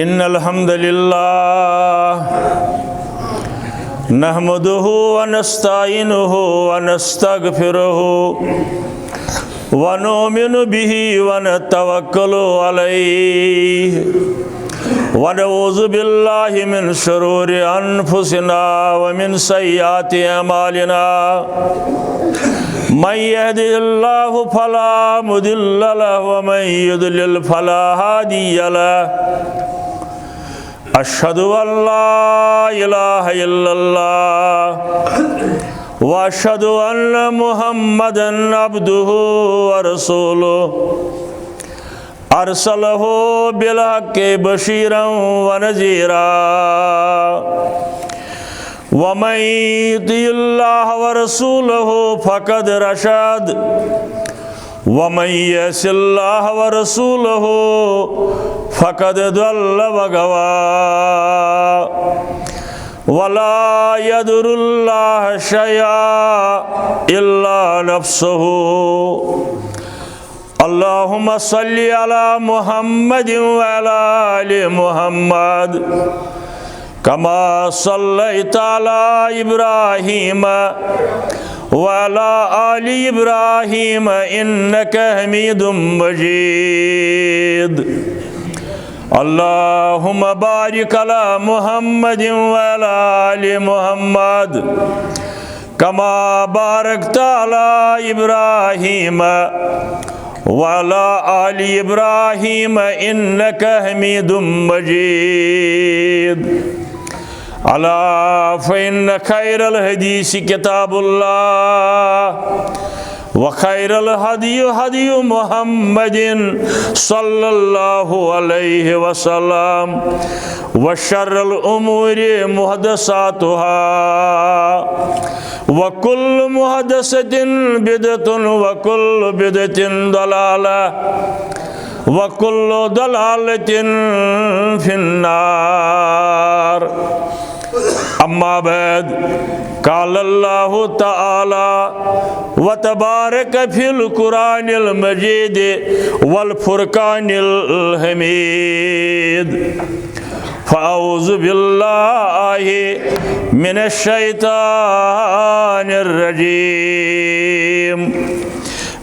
इन्नल हम्दुलिल्लाह नहमदुहु व नस्तईनुहु व नस्तगफिरुहु व नुमिनु बिही व नतवक्कलु अलैहि व नऊज़ु बिल्लाहि मिन शुरूरि अनफुसिना व मिन सय्यिआति अमालिना मन यहदिहिल्लाहु फला मुदिल्ल लहु व मन युद्लिल फला हादिय लहु अशहदु अल्ला इलाहा इल्लल्लाह व अशहदु अन्न मुहम्मदन अब्दुहु व रसूलुहु अरसलहु बिल हक्कि बशीरन व नज़ीरा व मन युतिइल्लाह व रसूलहु फ़क़द रशद व मन यअसिल्लाह व रसूलहु फ़क़द ज़ल्ल व गवा वला यदुरुल्लाह शयअन इल्ला नफ्सहु अल्लाहुम्मा सल्लि अला मुहम्मदिन व अला आलि मुहम्मद कमा सल्लैता अला इब्राहीम व अला आलि इब्राहीम इन्नका हमीदुम मजीद अल्लाहुम्मा बारिक अला मुहम्मदिन व अला आलि मुहम्मद कमा बारकता अला इब्राहीम व अला आलि इब्राहीम इन्नका हमीदुम मजीद अला फ़इन्न खैरल हदीस किताबुल्लाह व खैरल हदी हदी मुहम्मदिन सल्लल्लाहु अलैहि वसल्लम व शर्रल उमूरि मुहदसातुहा व कुल्लु मुहदसतिन बिदअतुन व कुल्लु बिदअतिन दलालह व कुल्लु दलालतिन फिन्नार अम्मा बाद क़ाल अल्लाहु तआला व तबारक फिल कुरानिल मजीद वल फुरकानिल हमीद फ़अऊज़ु बिल्लाहि मिनश शैतानिर रजीम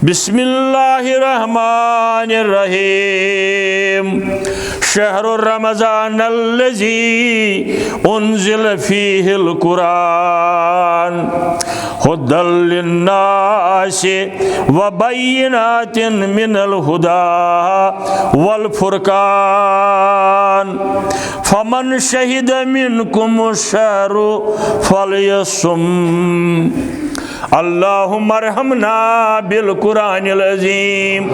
बिस्मिल्लाहिर रहमानिर रहीम शहरुर रमज़ानल्लज़ी उन्ज़िल फ़ीहिल कुरान हुद्दल लिन्नासि व बय्यिनातिन मिनल हुदा वल फुरकान फमन शहिद मिनकुमुश शहरु फलयसुम अल्लाहुम्मा अर्हमना बिल कुरानिल अज़ीम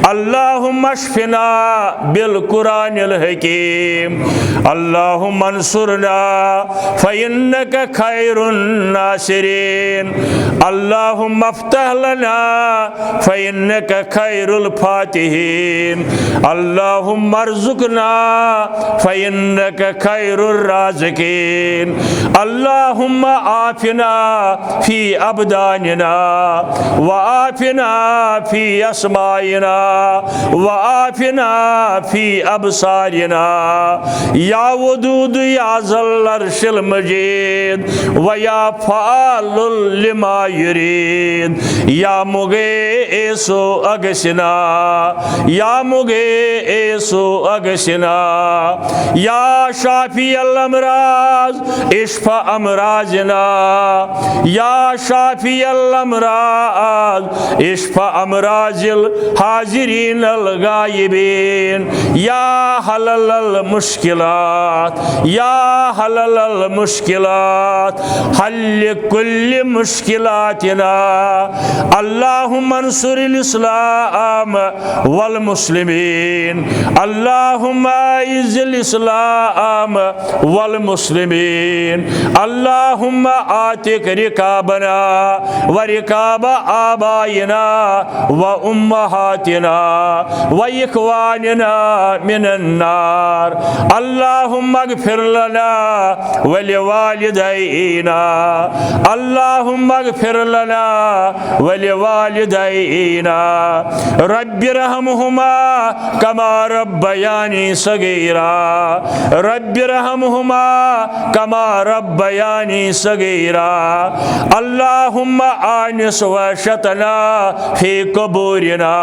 अल्लाहुम्मा अश्फिना बिल कुरानिल हकीम अल्लाहुम्मा अंसुरना फ़इन्नका खैरुन नासिरीन अल्लाहुम्मा अफ़्तह लना फ़इन्नका खैरुल फ़ातिहीन अल्लाहुम्मा अर्ज़ुक़ना फ़इन्नका खैरुर राज़िक़ीन अल्लाहुम्मा आफ़िना फ़ी अबदा व आफिना फी अस्माइना व आफिना फी अबसारिना या वदूद या ज़ल अर्शिल मजीद व या फ़ाअलुल लिमा युरीद या मुगे एसो अगसिना या मुगे एसो अगसिना या शाफी अल अमराज इश्फ़ा अमराजना या शाफी अल-अमराज इश्फ़ा अमराजिल हाजिरीन अल-गायिबीन या हलल मुश्किलात या हलल मुश्किलात हल कुल्ल मुश्किलातिना अल्लाहुम्मा अंसुरिल इस्लाम वल मुस्लिमीन अल्लाहुम्मा इज़्ज़िल इस्लाम वल मुस्लिमीन अल्लाहुम्मा आतिक रिकाबना ورقاب آبائنا وأمهاتنا وإخواننا من النار اللهم اغفر لنا ولوالدينا اللهم اغفر لنا ولوالدينا رب ارحمهما كما ربياني صغيرا رب ارحمهما كما ربياني صغيرا اللهم آنس وحشتنا في قبورنا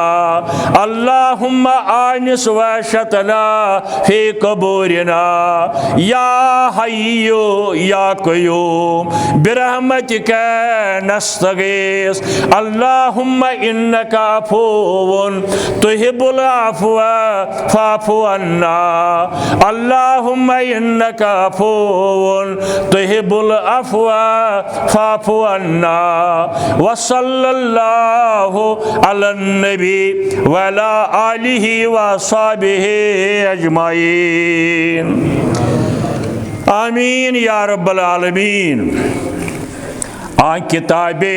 اللهم آنس وحشتنا في قبورنا يا حي يا قيوم برحمتك نستغيث اللهم إنك عفو تحب العفو فاعف عنا اللهم إنك عفو تحب العفو فاعف عنا وصلى الله على النبي وعلى آله وصحبه أجمعين آمين يا رب العالمين آن किताबे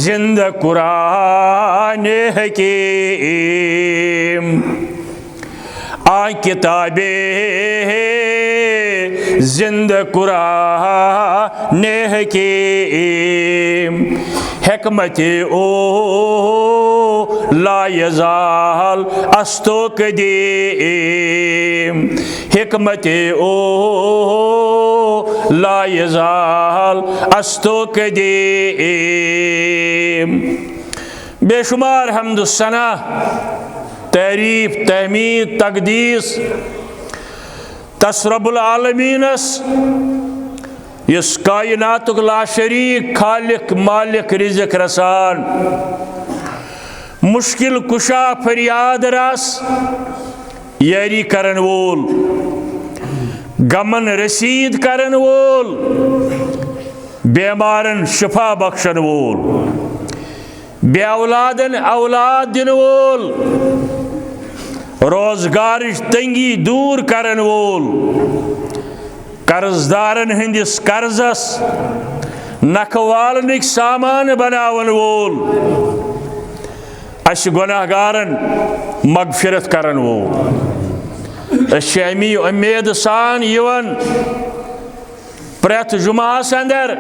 जिंदा कुरान हकीम आन किताबे जिंदा कुरान हकीम हिकमत ओ ला यज़ाल अस्तो कदीम हिकमत ओ ला यज़ाल अस्तो कदीम बेशुमार हम्द सना तारीफ तहमीद तकदीस तस रब्बुल आलमीनस यस कायनातुक ला शरीक खालिक मालिक रिज़्क़ रसान मुश्किल कुशा फरियाद रस यारी करन वोल गमन रसीद करन वोल बेमारन शिफा बख्शन वोल बेऔलादन औलाद दिन वोल रोजगार तंगी दूर करन वोल कर्जदारन हंदिस कर्जस नखवालनिक सामान बनावन वोल अश गुनाहगारन मगफिरत करन वोल अमी उम्मीद सान यवन प्रेथ जुमास अंदर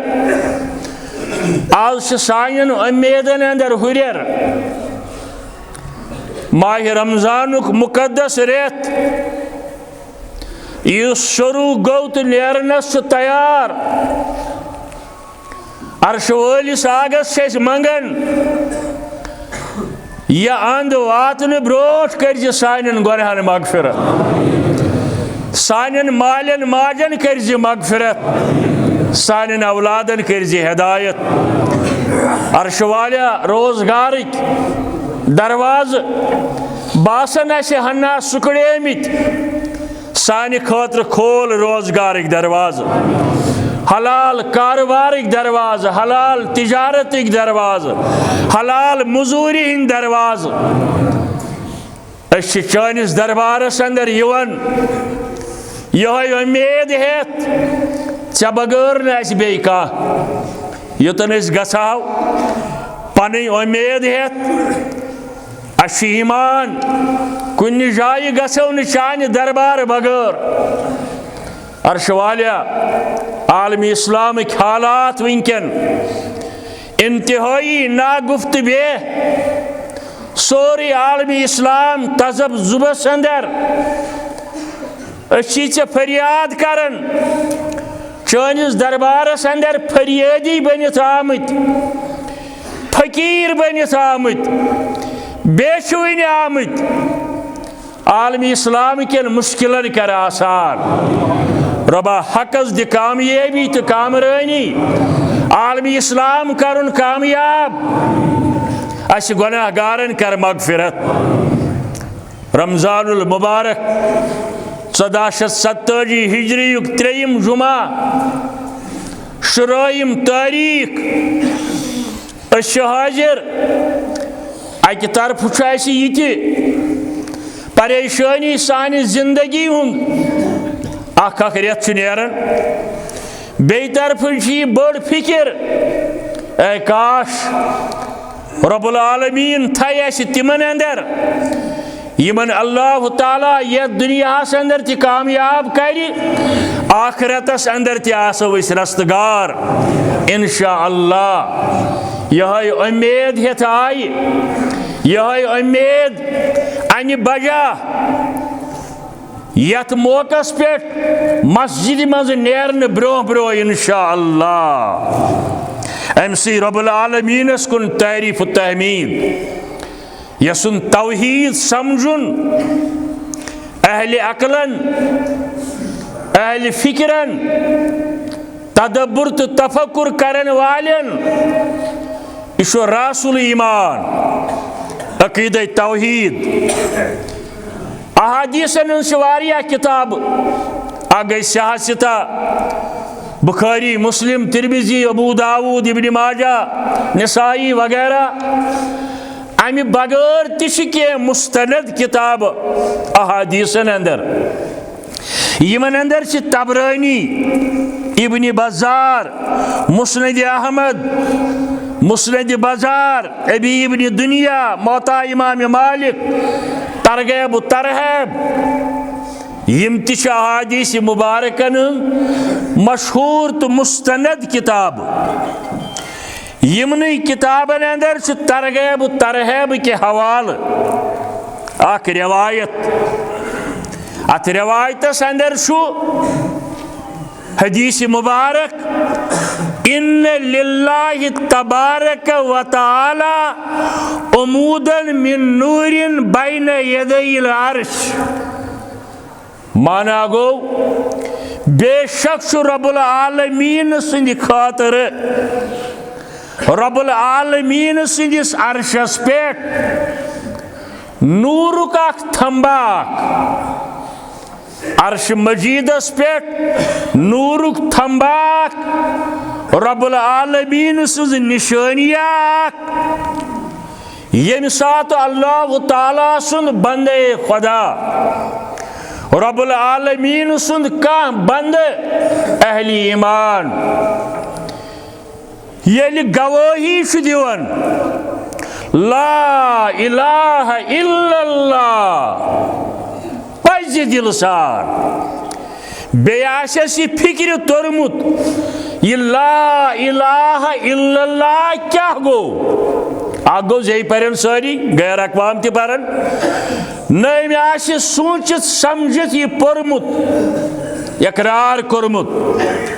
आज सान उम्मीदन अंदर हुरर माह रमजानुक मुकद्दस रेत इस शुरू गो तो नेरनस तैयार अर्श वलिस आगस मंगन यह अंद वातन ब्रोट कर सान गुनाहन मगफिरत सान मालन माजन कर मगफिरत सान औलादन कर हिदायत अर्श वाला रोजगार दरवाज बासन हन्ना सुकड़ेमित सान खतर खोल रोजगार दरवाज हलाल कारोबार दरवाज हलाल तिजारत दरवाज हलाल मजूरी हिंद दरवाज चानिस दरबारस अंदर यवन यह उम्मीद हेत चे बगैर बे युतन गो पन उम्मीद हेत ईमान कुन जाय गो चान दरबार बगैर अर्श वालिया आलमी इस्लामिक हालात वनकन इंतहाई नागुफ्त बे सोरी आलमी इस्लाम तजब जुबस अंदर अच्छी फरियाद करन चानिस दरबारस अंदर फरियादी बनित आमत फकीर बनित आमत बेशुन आमत आलमी इस्लाम के मुश्किलन कर आसान रबा हकस दि कामयाबी तो कामरानी आलमी इस्लाम करुन कामयाब अश गुनाहगारन कर मगफिरत रमजानुल मुबारक 1470 हिजरी 3 जुमा शुराइम तारीख हाजिर अक तरफ ये परेशानी सान जिंदगी रेत नेरन बे तरफ बड़ फिक्र ए काश रब्बुल आलमीन थय तिमन अंदर यमन अल्लाह ताला ये दुनियास अंदर ति कामयाब करी आखिरतस अंदर ति आसो इस रस्तगार इंशा अल्लाह। यह उम्मीद हेत आई, यह उम्मीद अन बजा यथ मौकस पे मस्जिद मज नेरन ब्रो ब्रो इंशा अल्लाह। अमसी रब्बुल आलमीनस कुन तारीफ तहमीद यसुन तौहीद समझुन अहले अकलन अहले फिक्रन तदब्बुर तो तफक्कुर करन वालन इशो रासुल ईमान अकीदे तौहीद अहादीसन वारिया किताब आगे सियासता बुखारी मुस्लिम तिरमिजी अबू दाऊद इब्न माजा निसाई वगैरह अमि बगैर तिशके मुस्तनद किताब अहादीसन अंदर यमन अंदर से तबरानी इब्न बज़ार मुस्नद अहमद मुस्नद बज़ार अबी इब्न दुनिया मोता इमाम मालिक तरगैब तरहब यम तिश अहादीस मुबारकन मशहूर तो मुस्तनद किताब यमन किताबन अंदर तरगैब तरहब के हवाल अख रिवायत अत रिवायतस अंदर हदीस मुबारक इन्न लिल्लाहि तबारक व तआला उमूदन मिन नूरिन बैन यदैल अर्श। माना गो बेशक रब्बुल आलमीन सिंद खातिर रब्बुल आलमीन सिंदिस अर्शस पे नूरुक थंबाक अर्श मजीदस पे नूरुक थंबाक रब्बुल आलमीन सिंज निशानिया यम सात अल्लाह ताला सुन बंदे खुदा रब्बुल आलमीन सुन का बंद अहली ईमान ये गवाही दिवन ला इलाहा इल्लल्लाह पज दिल सार बेयाशस ये फिक्र तोरमुत ये ला इलाहा इल्लल्लाह क्या गो आ गो जे परन सारी गैर अकवाम ते परन नम आश सोचित समझित ये पोरमुत इकरार कोरमुत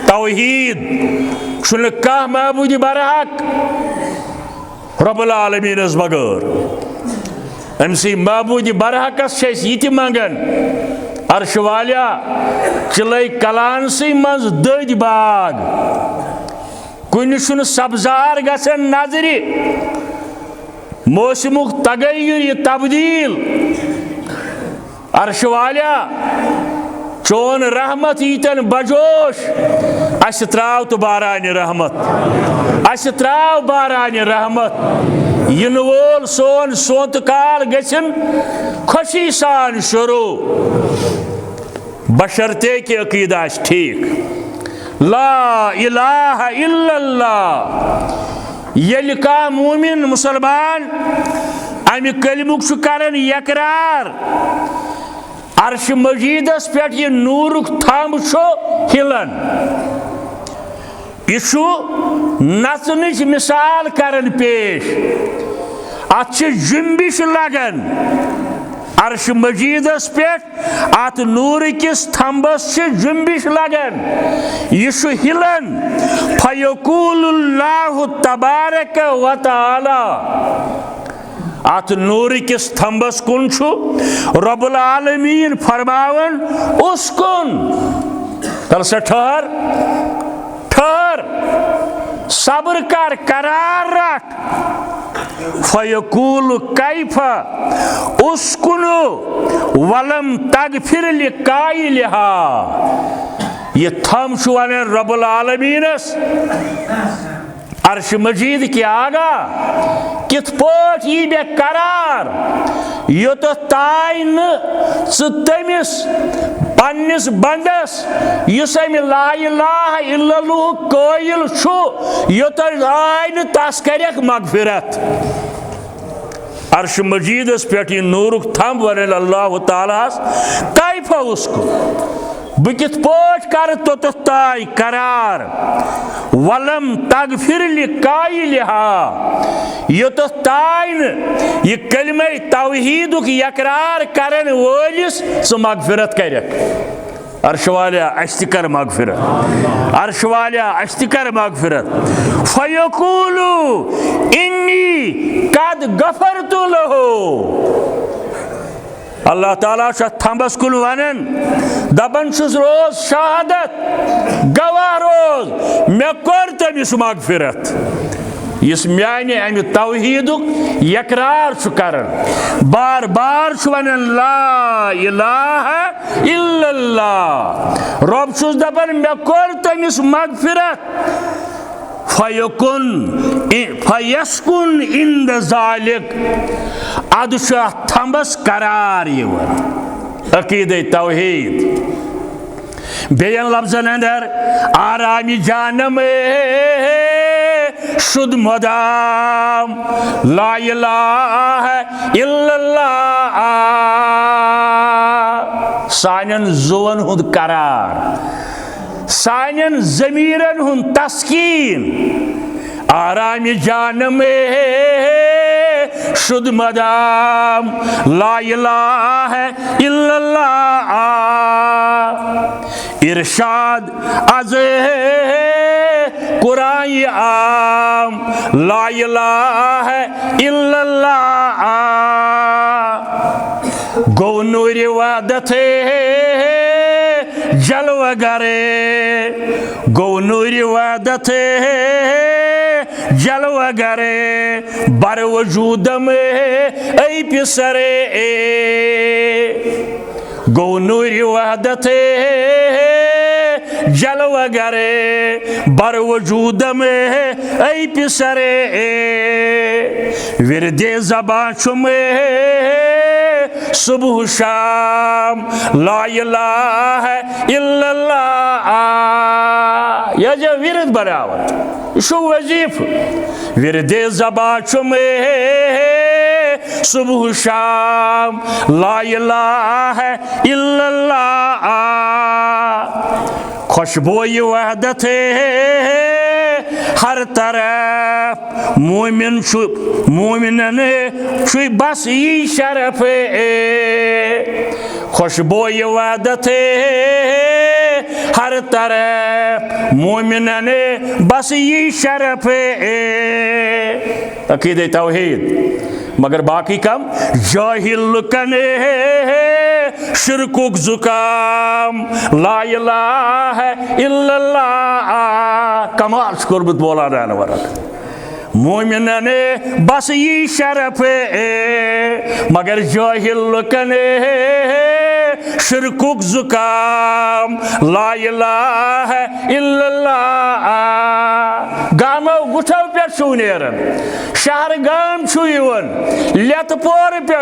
तौहीद शुन कह महबूद बरहक रब्बुल आलमीनस बगैर अमसी महबूद बरहकस ये मंगन अर्श वालिया चिलै कलान सी मज दद बाग कुन शुन सब्जार गसन नजरि मौसमुक तगय्युर ये तब्दील अर्श वालिया चोन रहमत यीतन बजोश अस त्राव तो बारान रहमत अस त्राव बारान रहमत इन वोल सोन सोत काल गछन खुशी सान शुरू बशर्ते के अकीदा ठीक ला इलाहा इल्लल्लाह यलि का मोमिन मुसलमान अमि कलिमुक करन इकरार अर्श मजीदस पे ये नूरुक थंब हिलन यह नचनच मिसाल करन पेश अत जुम्बिश लगन अर्श मजीदस पे अत नूर किस थंबस जुम्बिश लगन यह हिलन फयकूलुल्लाहु तबारक व तआला अत नूर किस थंबस कुन रब्बुल आलमीन फरमावन उसकुन तल से ठहर ठहर सब्र कर करार रख फयकूल कैफा उसकुनु वलम तगफिर लिकाइलिहा ये थम वन रब्बुल आलमीनस अर्श मजीद के आगा कित पोट यी मे करार योत ताय तमिस पन्निस बंदस युस अमि ला इलाहा इल्लल्लाह कायल छु योत आय न तस करक मगफिरत। अर्श मजीदस पे नूरुक थम वन अल्लाह ताला कैफा उसको बह कित पोट कर तोत ताय करार वलम तगफिर लिकाइलिहा योत ताय न यह कलिमा तौहीदुक यकरार करन वोलिस सो मगफिरत करक। अर्श वालिया अस कर मगफिरत, अर्श वालिया अस कर मगफिरत। फयकूलु इन्नी कद गफरतु लहु अल्लाह ताला थम्बस कुल वनन दपन रोज शहादत गवाह रोज मे कोर तमिस मगफिरत इस म्याने अमि तौहीदुक यकरार करन बार बार वनन ला इलाहा इल्लल्लाह रब दपन मे कोर तमिस मगफिरत फयस्कुन इंद जालिक अद थम्बस करार अकीद तौहीद बेन लफ्जन अंदर आरामी जानम शुद्ध मदाम ला इलाहा इल्लल्लाह सानन जुवन हुद करार सानन ज़मीरन हुन तस्कीन आराम जान में शुद्ध मदाम ला इलाहा इल्लल्लाह इरशाद अज़ कुरान आम ला इलाहा इल्लल्लाह गो नूर वादत जलवा गरे गो नूर वादत जलवा गरे बर वजूद में ऐ पिसरे गो नूर वादत जलवा गरे बर वजूद में ऐ पिसरे विरदे ज़बान में सुबह शाम ला इलाहा इल्लल्लाह यह जो विरद बनावत शो वजीफ विरदे ज़बान में सुबह शाम ला इलाहा इल्लल्लाह खुशबोई वहदत हर तरफ मोमिनन बस यी शरफ खुशबोई वहदत हर तरफ मोमिनन बस यी शरफ अकीदे तौहीद मगर बाकी कम जाहिल लुकन शिरकुक जुकाम ला इलाहा इल्लल्लाह कमाल कोरबत बोला रहने वरक मोमिनन बस यी शरफ मगर जाहिल लुकन शिरकुक जुकाम ला इलाहा इल्लल्लाह गामो गुठो पे नेरन शहर गाम लेतपोर पे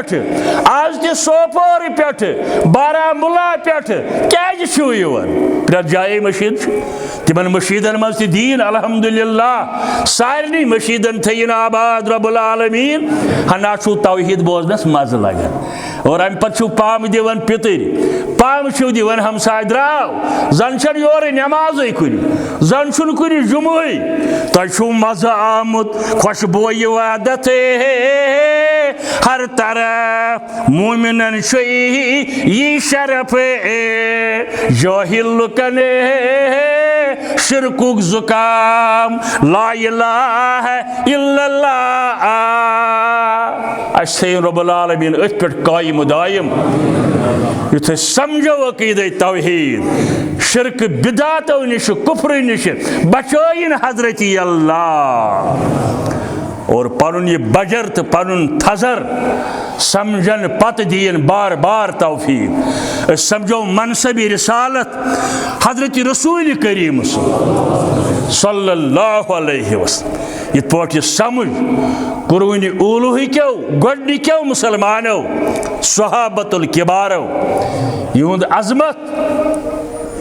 आज ते सोपोर पे बारामुला पे क्या प्रेत जाए मशीद तिमन मशीदन मज दीन अल्हम्दुलिल्लाह सारे मशीदन थन आबाद रब्बुल आलमीन हना छु तौहीद बोजनस मज लगन और अम पे पाम दिवन पितर पाम दिवन हमसाय द्राव जन योर नमाज कुन जन कुन जुमुई तु मज आमुत खुशबोई वादत हर तरफ मोमिनन यी शरफ जाहिल लुकन शिरकुक जुकाम ला इलाहा इल्लल्लाह अस रब्बुल आलमीन अथ पे कायम दायम युथ समझो अकीद तौहीद शिरक बिदातों निश कुफ्र निश बचोइन हजरत अल्लाह और पनुन ये बजर तो पनुन थजर समझन पत दीन बार बार तौफीक समझो मनसबी रिसालत हजरत रसूल करीम सल्लल्लाहु अलैहि वसल्लम इत पोट समझ कुरवन ऊलुहिक्यों गोडनिक्यों मुसलमानों सहाबतुल किबारों युंद अजमत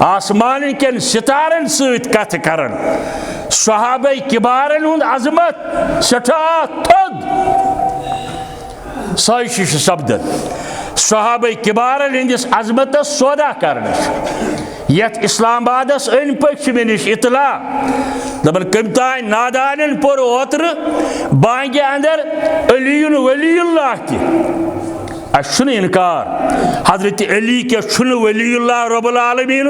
आसमान केन सितारन सहित कथ करन सहाबे किबारन हुंद अजमत सठा थोद साइश सब्दन सहाबे किबारन हिंदिस अजमत सौदा करन यथ इस्लामाबादस अन पक्ष मे निश इतला दपन कम तान नादान पोर ओत्र बांगे अंदर अलीयुन वलीउल्लाह की अशुन इनकार हजरत अली के शुन वलीउल्लाह रब्बुल आलमीन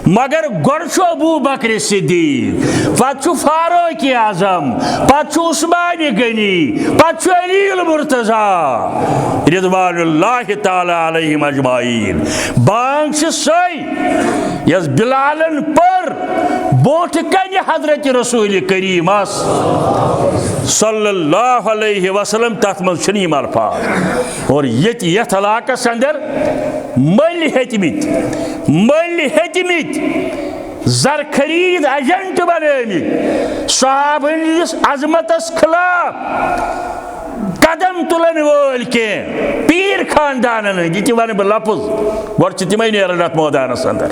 मगर गोड़ अबू बकर सिद्दीक पत फारूक आजम पत उस्मान गनी पत अली मुर्तजा रिज़वानुल्लाह ताला अलैहिम अजमाइन बांग सई यस बिलालन पर बोट कन हजरत रसूल करीम सल्लल्लाहु अलैहि वसल्लम तथ मज यम अल्फाज और यथ इलाकस अंदर मल हेतमित जर खरीद एजेंट बनमित साहब हंदिस अजमतस खिलाफ कदम तुलन वोल के पीर खानदान ये वन बह लफज गोड़ तमें नेरान अत मैदानस अंदर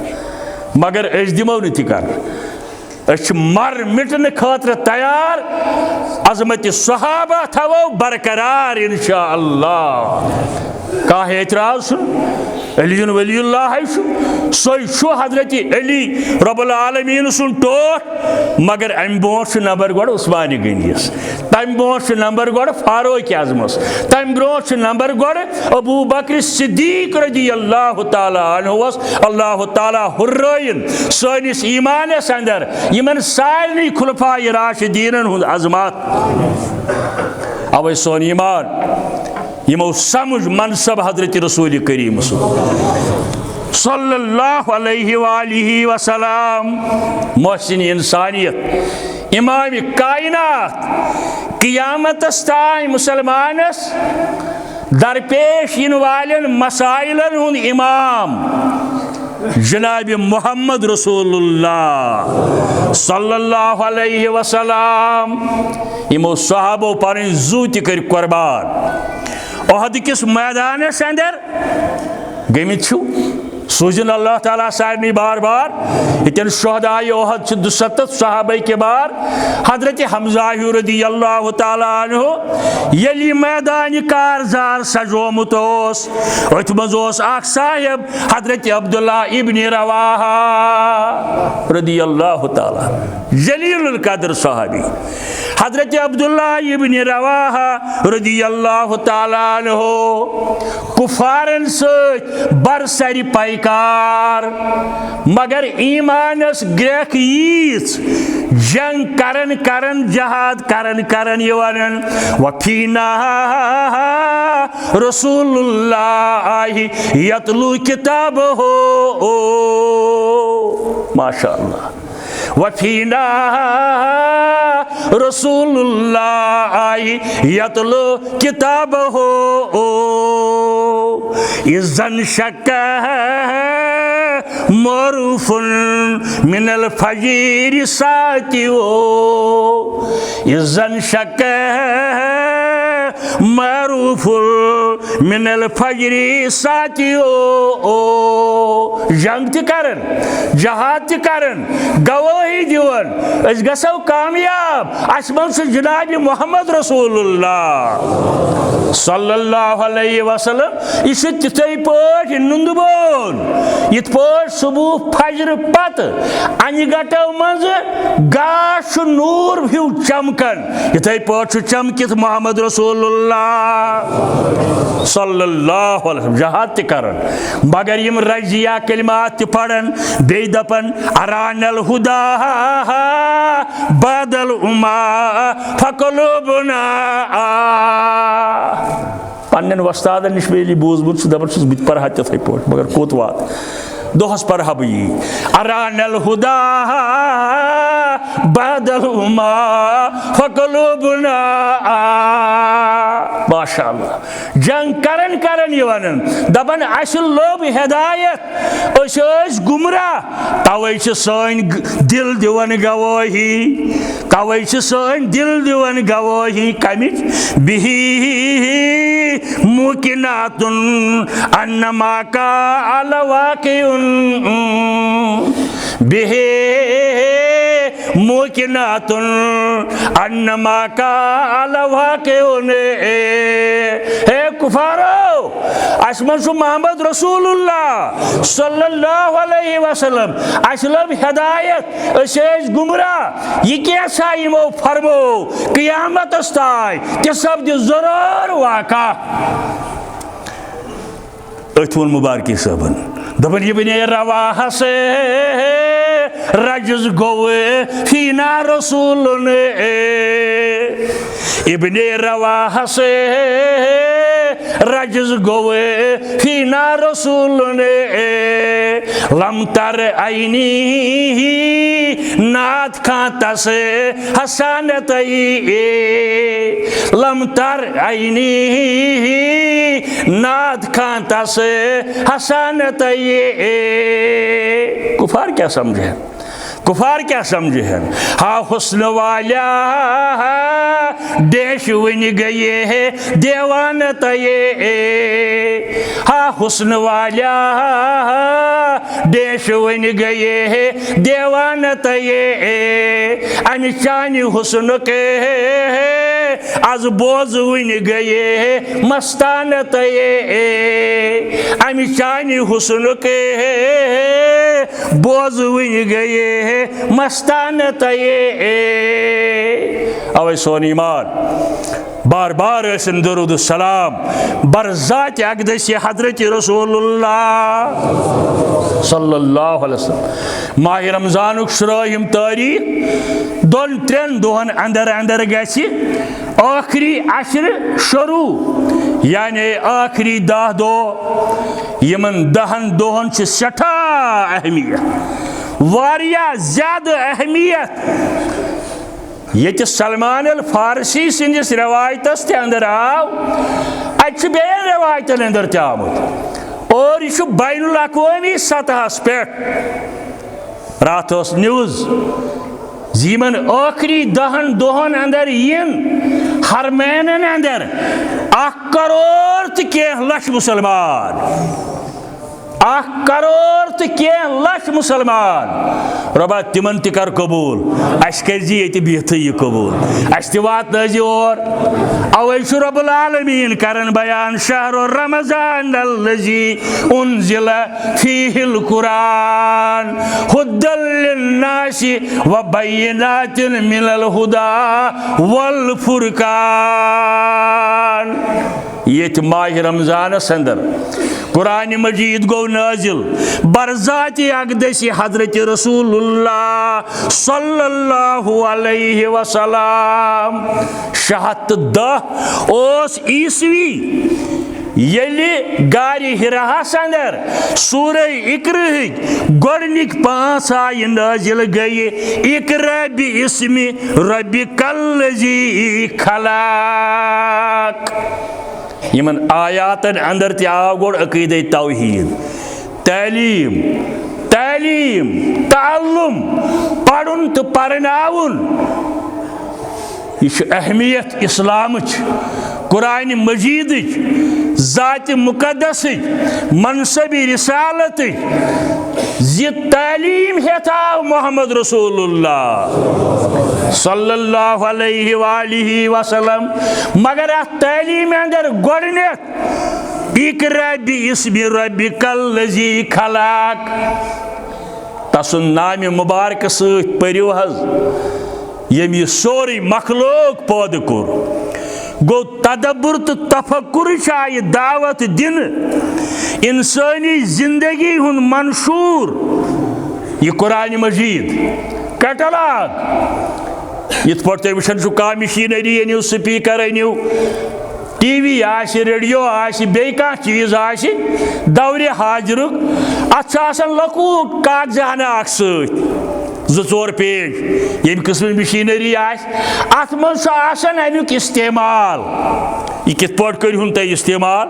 मगर अस दिमो न कर मर मिटन खातर तैयार अजमत सहाबा थवो बरकरार इंशाअल्लाह कह एतराज अली वलीउल्लाह सो हजरत अली रब्बुल आलमीन सुन टोट मगर अम ब्रोह नंबर गोड़ उस्मान गनीस तम ब्रोह नंबर गोड़ फारूक आजमस तम ब्रोह नंबर गोड़ अबू बकर सिद्दीक रज़ियल्लाहु ताला अन्हुस अल्लाह ताला हुर्रयन सानिस ईमानस अंदर यमन सारनी खुलफाए राशिदीनन हुंद अजमत अवै सोन ईमान यमो समझ मनसब हजरत रसूल करीम सल्लल्लाहु अलैहि वसल्लम मोहसिन इंसानियत इमाम कायनात क़ियामतस ताईं मुसलमानस दरपेश इन वालन मसाइलन हुंद इमाम जनाब मोहम्मद रसूलुल्लाह सल्लल्लाहु अलैहि वसल्लम इमो सहाबो पर जू त कुर्बान ओहद किस मैदानस अंदर गमित सूजन अल्लाह ताला सारनी बार बार इतन शहदाए ओहद 270 सहाबे के बार हजरत हमजा रज़ियल्लाहु ताला अन्हु यली मैदान कारजार सजोमुत अथ मज साहिब हजरत अब्दुल्ला इब्न रवाहा रज़ियल्लाहु ताला जलीलुल कद्र सहाबी हजरत अब्दुल्ला इब्न रवाहा रज़ियल्लाहु ताला अन्हु कुफारन सत बरसरी पैकार मगर ईमानस ग्रेख यीस जंग करन करन जहाद करन करन यवनन वफीना रसूलुल्लाह यतलू किताब हो माशाअल्लाह वफीना रसूलुल्लाह यतलू किताब हो इज़न शक मरूफुन मिनल फजीर सातियो इज़न शक मरूफुल मिनल फजरी सातियो जंग त करन जहाद त करन गवाही दिवन अस गसो कामयाब अस मज जनाब मोहम्मद रसूलुल्लाह सल्लल्लाहु अलैहि वसल्लम इस तिथै पट नुंदबोन इत पट सुबह फजर पत अनगटो मज गाश नूर हिउ चमकन इथै पट चमकित मोहम्मद रसूलुल्लाह सल्लल्लाहु अलैहि वसल्लम जहाद त करन मगर यम रजिया कलिमात त पढ़न बे दपन अरानल हुदा बदल उमा फकलुबना पन्न वस्तादन निश बेली बोजमुत दपन बत पढ़ा तथे पट मगर कोत वात दोहस पढ़ा बी अरानल हुदा बदल उमा फकलुबना माशाअल्लाह जंग करन करन वन दपन अस लोभ हिदायत अस गुमराह तवे सन दिल दिवन गवाही तवे सन दिल दिवन गवाही कमिच बिही मुकिनातुन अन्नमा का अलवाकिउन बिही मुकिनातुन अन्नमा का अलवाकिउन हे कुफारो असमन मोहम्मद रसूलुल्लाह सल्लल्लाहु अलैहि वसल्लम असलब हिदायत अस गुमराह यह कैसा यमो फरमो क़यामत ताय कि सब्द जरूर वाका अथुन मुबारकी सबन दबन इब्ने रवाहा से रजज गोवे फीना रसूल ने इब्ने रवाहा से रजज गोवे फीना रसूल ने लमतर आईनी नाथ खाता से हसनत लमतर आईनी नाथ खाता से हसनत कुफार क्या समझे कुफार क्या समझे हैं हा हुस्न वाला देश वन गए है देवान तये हा हुस्न वाला देश वन गए है देवान तये अनशान हुस्न के आज बोझ वन गए मस्तान तये अनशान हुस्न के बोझ वन गए मस्तान तये अवे सोन ईमान बार बार दरूद सलाम बरज़ात अक़दस हज़रत रसूलुल्लाह सल्लल्लाहु अलैहि वसल्लम माह रमज़ान शुराहिम तारीख 2-3 दोहन अंदर अंदर गसी आखिरी अशर शुरू यानी आखिरी 10 दो यमन 10 दोहन सठा अहमियत वारिया ज्यादा अहमियत ये सलमान अल फारसी सिंदिस रवायतस ते अंदर आव अच्छ बेन रवायतन अंदर ते आमुत और यह बैनुल अक़वामी सतहस पे रात न्यूज़ जीवन आखिरी 10 दोहन अंदर इन हरमैनन अंदर 1 करोड़ तो कह लक्ष मुसलमान 1 करोड़ तो कह लक्ष मुसलमान रबा तिमन कर कबूल अस करजी ये बिहत यह कबूल अस वात और अवे रब्बुल आलमीन करन बयान शहर रमज़ान अल्लज़ी उन्ज़िला फ़ीहिल कुरान हुद्दल लिन्नासि व बय्यिनातिन मिनल हुदा वल फुरकान ये माह रमज़ान अंदर कुरान मजीद गो नाजिल बरज़ात अक़दस हज़रत रसूलुल्लाह सल्लल्लाहु अलैहि वसल्लम 710 ओस ईस्वी येली गारी हिराहस अंदर सूरह इक़रा गोडनिक 5 आय नाजिल गई इक़रा बिइस्मि रब्बिकल्लज़ी खलक़ यमन आयातन अंदर ते आव गोड अक़ीदे तौहीद तालीम तालीम ताल्लुम पढ़ुन तो परनाउन यह अहमियत इस्लाम कुरान मजीद ज़ात मुक़द्दस मनसबी रिसालत ज़ि तालीम हेता मोहम्मद रसूलुल्लाह सल्लल्लाहु अलैहि वसल्लम मगर अत तालीम अंदर गोडनेथ इक़रा बिइस्मि रब्बिकल्लज़ी खलक़ तसुन नाम मुबारक सत परिव हज यम यह सोरी मखलूक पैदा कोर गो तदब्बुर तो तफक्कुर आय दावत दिन इंसानी जिंदगी हुन मंशूर यह कुरान मजीद कैटलॉग इत पे तुम वो कह मशीनरी अनिव स्पीकर अनिव टीवी आसि रेडियो आसि बे कह चीज आसि दौरे हाजिरुक अत लकूट कागज हना सत जोर पेज ये किस्म मशीनरी अत मन अमुक इस्तेमाल यह कित पे करूँ तुम इस्तेमाल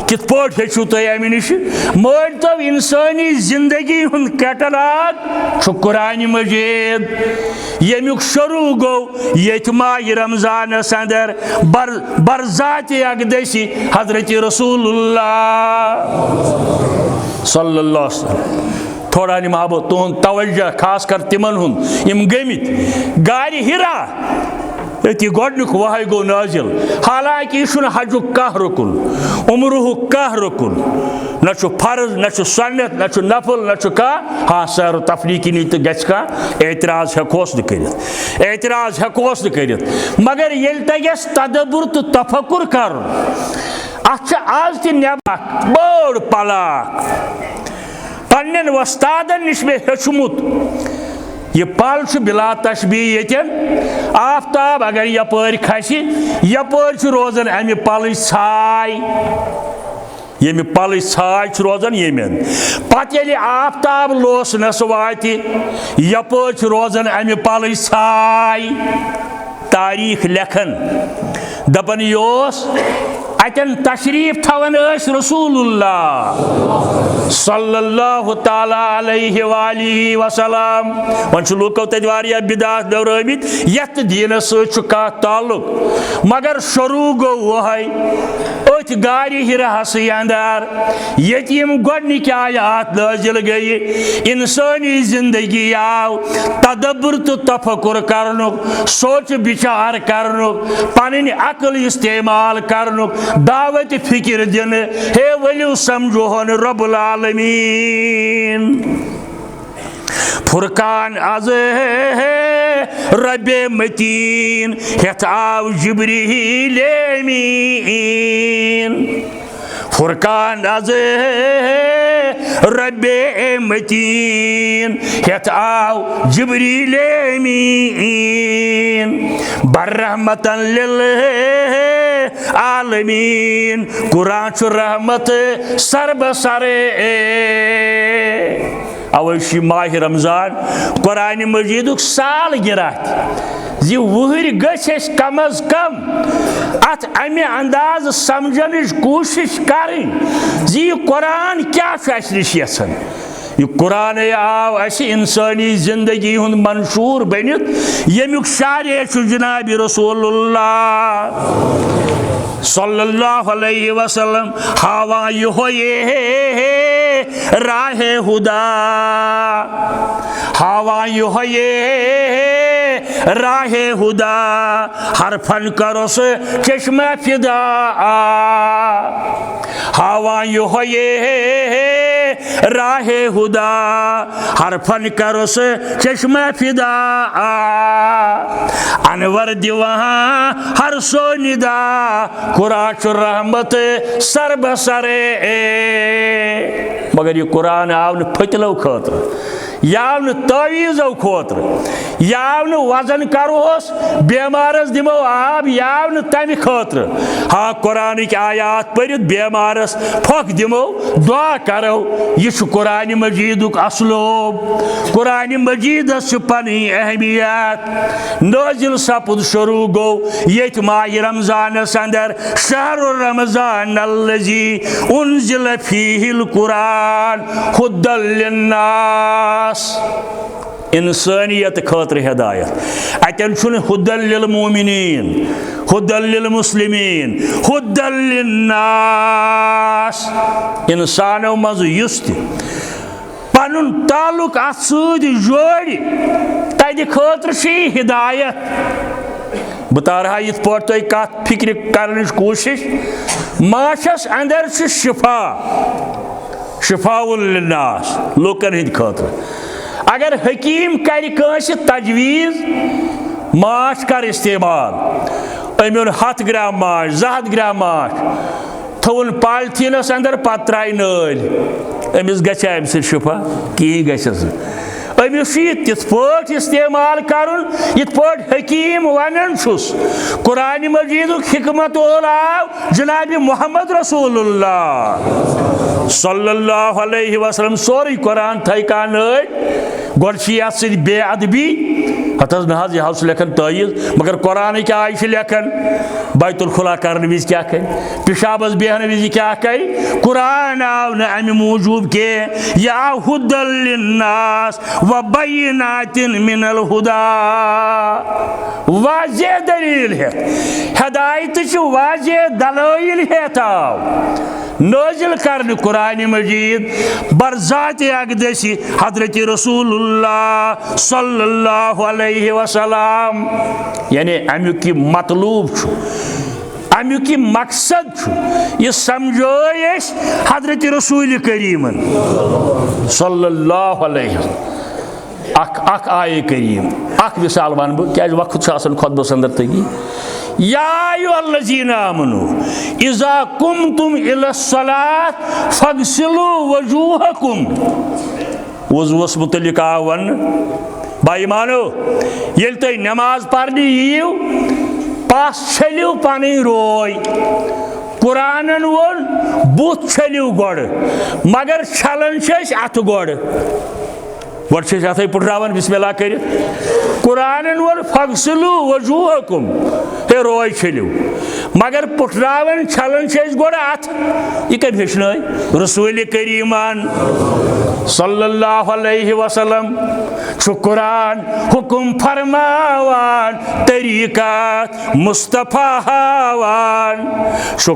कित पे हेचु तुम अमि नश मन तो इंसानी जिंदगी हुंद कैटलाग कुरान मजीद यमुक शुरू गो ये माह रमजान अंदर बरजात अकदसी हजरत रसूलुल्लाह सल्लल्लाहु अलैहि वसल्लम थोड़ा निमाबो तुम तवज्जो खास कर तिमन हुंद यम गमित गारि हिरा ये गोडनुक वहाय गो नाजिल हालांकि यह हजुक कह रुकुन उम्रुक कह रुकुन न फर्ज न सुन्नत न नफल न कह हाँ सैर तफरीकी नी तो गस कह एतराज हेकोस न कर मगर ये तगस तदब्बुर तो तफक्कुर कर अत आज तब बोड़ पलाक पन्न वस्तादन नश मे हेचमुत यह पल बिला तशबी ये आफ्ताब अगर यपर खसि यपर रोजान अमि पल छाय यमि पल छाय रोजान यमन पत ये आफ्ताब लोसनस वात यपर रोजान अमि पल छाय तारीख लेखन दपन अतन तशरीफ थवन रसूलुल्लाह सल्लल्लाहु ताला अलैहि वसल्लम वन लूको तत वारिया बिदात दौरमित यत दीनस सह ताल्लुक मगर शुरू गो वही अथ गारि हिरास अंदर यम गोडनिक आयात नाजिल गई इंसानी जिंदगी आव तदब्बुर तो तफक्कुर करनुक सोच विचार करनुक पन अकल इस्तेमाल करनुक दावत फिक्र दिन हे वलियो समझो हन रब्बुल आलमीन फुरकान आज रब्बे मतीन हेत आव जिब्रील अमीन फुरकान आज रब्बे मतीन हेत आव जिब्रील अमीन बर्रहमतन लिल आलमीन कुरान रहमत सरबसरे अवश्य माह रमजान कुरान मजीद साल गिरह जी वहर गस कम अज कम अत अमे अंदाज समझन कोशिश करें जी कुरान क्या नश यसान यह कुरान आव इंसानी जिंदगी हुंद मंशूर बनित यमुक शारे जनाब रसूलुल्लाह सल्लल्लाहु अलैहि वसल्लम हावा ये राहे हुदा हावा ये राहे हुदा हर फन करो से चश्मा फिदा हावा ये राहे हुदा हर फन करो से चश्मा फिदा अनवर दिवा हर सो निदा कुरान रहमत सरबसरे मगर यह कुरान आव न फतलो खतर यह आव न तवीज़ो खतर यह आव न वजन करोस बेमारस दिमो आब यह आव न तमि खतर हाँ कुरान की आयात पढ़ित बेमारस फक दिमो दुआ करो यह कुरान मजीदुक असलूब कुरान मजीद पनी अहमियत नाजिल सपुद शुरू गो ये माह रमजान अंदर शहर रमजान अल्लज़ी उन्ज़िल फीहिल कुरान हुद्दल लिन्नास इंसानियत खतर हिदायत अतन हुद्दल लिल मोमिनीन हुद्दल लिल मुस्लिमीन हुद्दल लिन्नास इंसानों मज युस पनुन ताल्लुक अत सदी जोड़ तद खतर हिदायत बह तारहा इत पे तुम कत फिक्र कर कोशिश माशस अंदर शिफा शिफाउल लिन्नास लूकन हिंद खतर अगर हकीम कर तजवीज़ माश कर इस्तेमाल अमुन 100 ग्राम माश 200 ग्राम माश थोन पॉलिथीनस अंदर पत त्राय नाल अमिस गछ अमि सत शिफा कहीं गस अमिस तिथ पे इस्तेमाल करुन यिथ पे हकीम वनान कुरान मजीदुक हिकमत आव जनाब मोहम्मद रसूलुल्लाह सल्लल्लाहु अलैहि वसल्लम सोरी कुरान थै का नाल गोड बेअदबी हत नज यह लेखन तईज मगर कुरान क्या आय लेखन बैतुल खुला करने विज क्या कर पेशाबस बेहन विज क्या कर कुरान आव न अमि मूजूब के यह आव हुदल लिन्नास व बय्यिनातिन मिनल हुदा वाज़ेह दलील है हदायत वाज़ेह दलाइल है नाजिल करने कुरान मजीद बरज़ात अक़दस हज़रत रसूलुल्लाह सल्लल्लाहु अलैहि वसल्लम यानी अमुक मतलूब अमुक मकसद यह समझो हज़रत रसूल करीमन सल्लल्लाहु अलैहि अख आये करीम अख मिसाल वन बह क्या वक्त खुतबस अंदर तगी या अय्युहल्लज़ीना आमनू इज़ा कुमतुम इलस्सलात फगसिलू वजूहकुम वज़ूस मुतल्लिक आव वन भाई मानो येल तुम नमाज पढ़ने यीव पास छलिव पन रोय कुरानन वोन बुथ छलिव गोड़ मगर छलन अथ गोड़ गोड़ अथे पुटरावन बिस्मिल्लाह कर कुरानन वोन फगसिलू वजूहकुम हे रोय छलिव मगर पुटरावन छलन गोड़ अथ यह कब हेचन रसूल करीमान सल्लल्लाहु अलैहि वसल्लम कुरान हुकुम फरमावान तरीक़ात मुस्तफ़ा हावान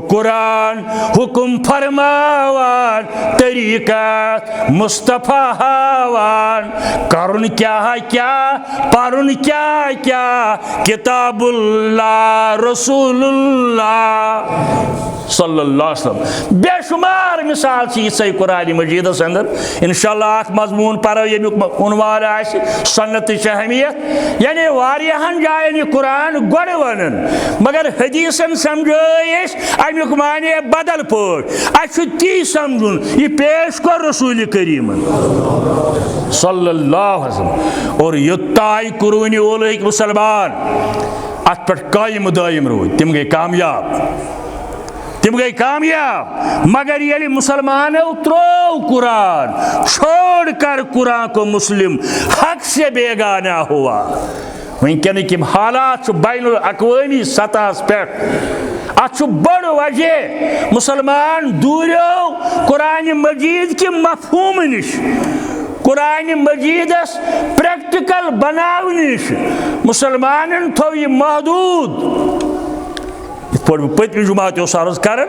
कुरान हुकुम फरमावान तरीक़ात मुस्तफ़ा हावान करुन क्या परुन क्या किताबुल्लाह रसूलुल्लाह सल्लल्लाहु अलैहि वसल्लम बेशुमार मिसाल यह कुरान मजीदस अंदर इंशाअल्लाह मजमून पढ़ो यमुक उन्वान सन्नत अहमियत यानी वारियाहन जायन यह कुरान गोड़ वन मगर हदीसन समझो अमुक माने बदल पे ती समझुन यह पेश कर रसूल करीम सल्लल्लाहु अलैहि वसल्लम और युत्ताई कुरूनी ओलैक मुसलमान अत पे कायम दायम रोद तिम गई कामयाब मगर ये मुसलमानों त्रो कुरान छोड़ कर कुरान को मुस्लिम हक से बेगाना हुआ वनकन किम हालात बैनुल अक़वामी सतह पे अत बड़ वजह मुसलमान दूरियो कुरान मजीद के मफहूम निश कुरान मजीदस प्रैक्टिकल बनाव निश मुसलमान थो यह महदूद पत्म जुमात अर्ज कर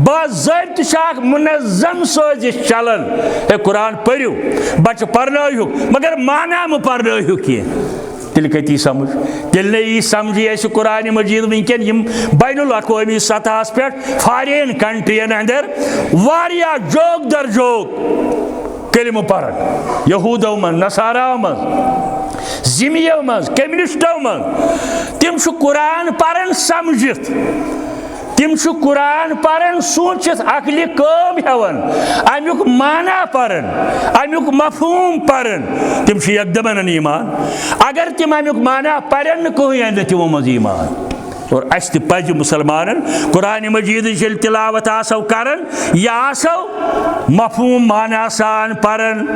बाज़ाब्त मुनज़्ज़म साजिश चलन हे कुरान पढ़ो बच्चे पर्नू मगर माना मह पर्नू कह तेल कती समझ तेल न यी समझी कुरान मजीद वनकन बैनुल अक़वामी सतह पे फॉरेन कंट्रियन अंदर वारिया जोक दर जोक कलिम पढ़न यहूदों मं नसाराओं मं जिमियों मं कम्युनिस्टों मं तिम कुरान पढ़न समझित तिम कुरान पढ़न सोचित अकल कम हेवन अमुक माना पढ़न अमुक मफहूम पढ़न तिम एकदम ईमान अगर तिम अमुक माना पढ़न कहीं अंद तिमो मज ईमान और अस पज मुसलमान कुरान मजीद तिलावत आसो करन यह आसो मफहूम माना सान पढ़न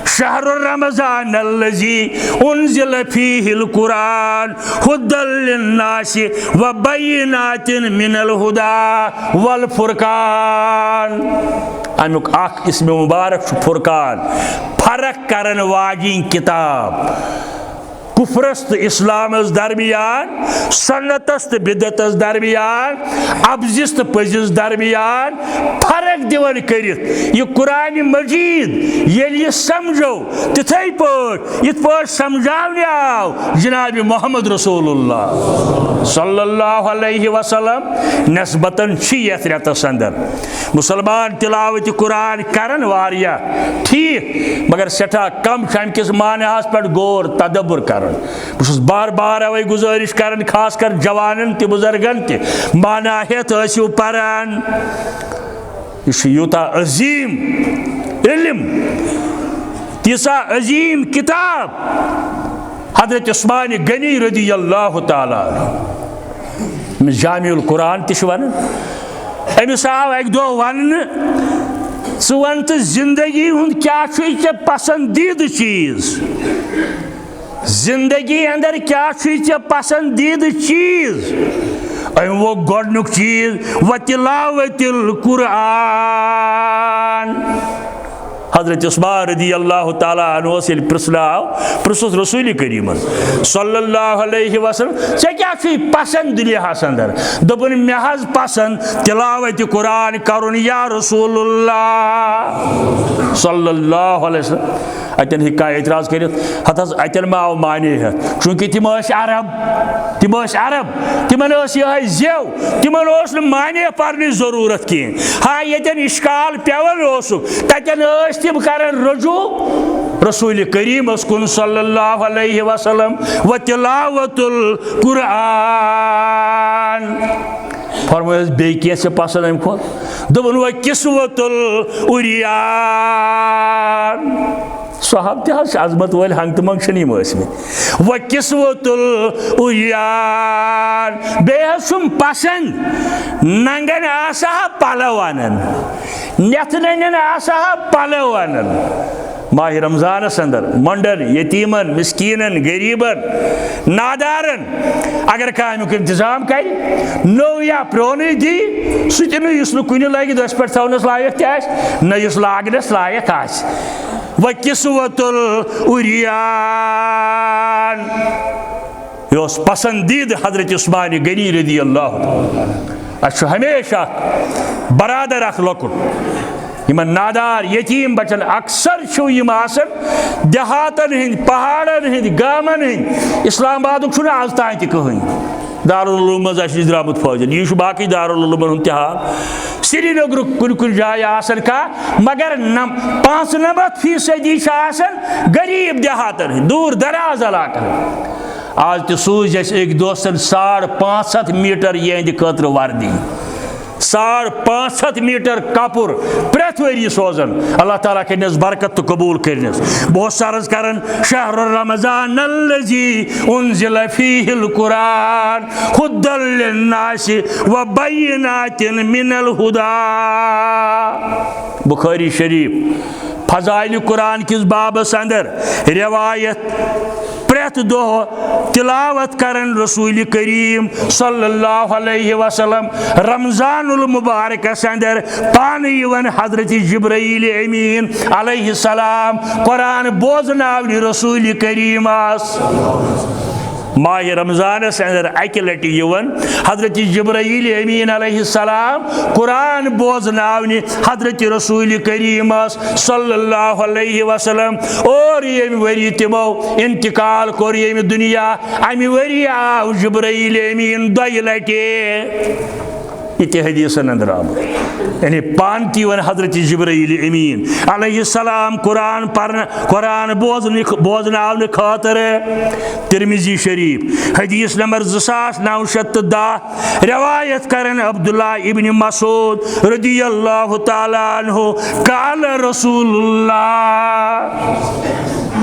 शहरुर रमज़ान अल्लज़ी उन्ज़िल फ़ीहिल कुरान हुदल लिन्नासि व बय्यिनातिन मिनल हुदा वल फुरकान अमुक अख इसमें मुबारक फुरकान फर्क करन वाजिन किताब कुफरस तो इस्लामस दरमियान सन्नतस तो बिदतस दरमियान अबजिस तो पजिस दरमियान फर्क दिवन करित यह कुरान मजीद ये समझो तिथै पे समझाने आव जनाब मोहम्मद रसूलुल्लाह सल्लल्लाहु अलैहि वसल्लम नस्बतन यथ रेतस अंदर मुसलमान तिलावत कुरान करन वारिया ठीक मगर सठा कम अमकिस मानहस पे गौर तदब्बुर कर बहुत बार बार अवे गुजारिश कर खास कर जवानन ते बुजुर्गन ते माना हेत आसियो परान यूता अजीम इल्म तीसा अजीम किताब हजरत उस्मान गनी रदी अल्लाह ताला जामिउल कुरान तिश वन अमिस आव एक दो वन वन तो जिंदगी हुंद क्या चे पसंदीद चीज, जिंदगी अंदर क्या चे पसंदीद चीज, वो गोडनुक चीज व तिलावतिल कुरान। हजरत उस्मान रदी अल्लाह ताला अन्हु प्रिसुस रसूल करीम सल्लल्लाहु अलैहि वसल्लम से क्या पसंद दुनियास अंदर, दोपन मे हज पसंद तिलावत कुरान करुन या रसूलुल्लाह सल्लल्लाहु अलैहि वसल्लम। अतन हिका एतराज कर हत अतन मा आव माने चूंकि तिम अरब तिमन यह जेव तिमन माने पढ़ने जरूरत कहें। हाँ यन इश्काल पेवन तन तिम कर रजू रसूल करीम कुन सल्लल्लाहु अलैहि वसल्लम व तिलावतुल कुरान। फरमाया बे कैसे पसंद अम खुद दोपन व किस्वतुल उरियान। साहब ते अजमत वाल हंग तो मंगशन व किस्वतुल उरियान। बेहसुम पसंद नंगन आसा पलव अनन, नेथन आसा पलव अनन। माह रमजान अंदर मंडन यतीमन मिस्कीनन गरीबन नादारन अगर कमिक इंतजाम कर नो या प्रोन दी सह कुन लगे दस पे थवनस लायक न लागनस लायक व किस्वतुल उरियान। यह पसंदीद हजरत उस्मान गनी रदी अल्लाह। हमेशा बरादर अख लकुट यमन नादार यतीम बचन अक्सर देहातन हंद पहाड़न हंद गामन हंद इस्लामाबाद आज तान कहीं दारुल उलूम मज द्रामुत फौजन यह बाकी दारुल उलूमन हंद हाल श्रीनगर कुन जाय मगर 95% गरीब देहातन दूर दराज इलाकन। आज तो सूज एक दोस्तन 550 मीटर यहद खतर वर्दी 550 मीटर कपुर प्रेथ वरी सोजन अल्लाह ताला करनस बरकत तो कबूल करनस। बहुत सारज करन शहर रमजान अल्लज़ी उन्ज़िल फ़ीहिल कुरान हुद्दल लिन्नासि व बय्यिनातिन मिनल हुदा। बुखारी शरीफ फज़ाइल कुरान किस बाबस अंदर रिवायत प्रेथ दो तिलावत करन रसूल करीम सल्लल्लाहु अलैहि वसल्लम रमजानुल मुबारक अंदर पान यवन हजरत जिब्राइल अमीन अलैहि सलाम कुरान बोजनावन रसूल करीम माह रमजान अंदर अकि लटि यवन हजरत जिब्राइल अमीन अलैहि सलाम कुरान बोजनावन हजरत रसूल करीम सल्लल्लाहु अलैहि वसल्लम। और यम वरी तिमो इंतकाल कोर यम दुनिया अमि वरी आव जिब्राइल अमीन 2 लटि ये हदीसन अंदर आमुत यानी पान वन हजरत जिब्राइल अमीन अलैहिस्सलाम कुरान बोजनावन खातर। तिरमिजी शरीफ हदीस नंबर 2910 रिवायत करन अब्दुल्लाह इब्न मसूद रदियल्लाहु ताला अन्हु काल रसूलुल्लाह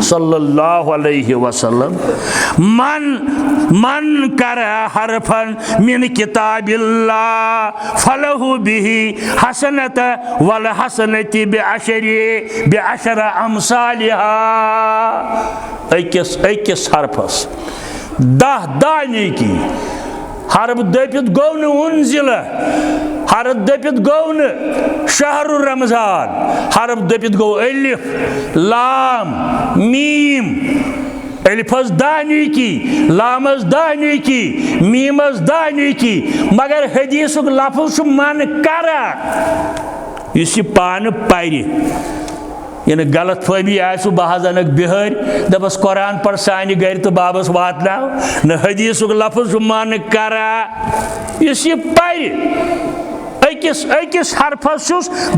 सल्लल्लाहु अलैहि वसल्लम मन कर हरफन मिन किताबिल्लाह फलहु बिही हसनत वल हसनति बिअशर अमसालिहा। अकिस हरफस 10 नेकी हरफ दपित गो न उन्जिल हरफ दपित गो न शहर रमजान हरफ दपित गो अलिफ लाम मीम अलिफस 10 नेकी लामस 10 नेकी मीमस 10 नेकी मगर हदीसुक लफ्ज़ मन करा इस पान पारि यानी गलत फहमी आसु बहज अनक बिहार दपस कुरान पर सानि गर तो बाबस वातनाव न हदीसुक लफ्ज़ मन करा इस पारि अकिस हरफस